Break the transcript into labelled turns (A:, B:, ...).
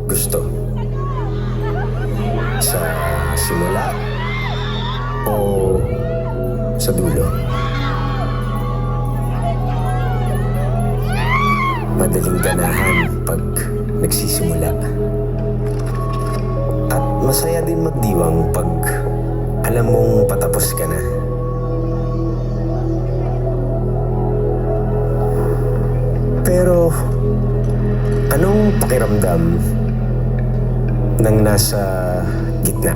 A: gusto? Sa simula o sa dulo? Madaling ganahan pag nagsisimula. At masaya din magdiwang pag alam mong patapos ka na. Pero anong pakiramdam nang nasa gitna?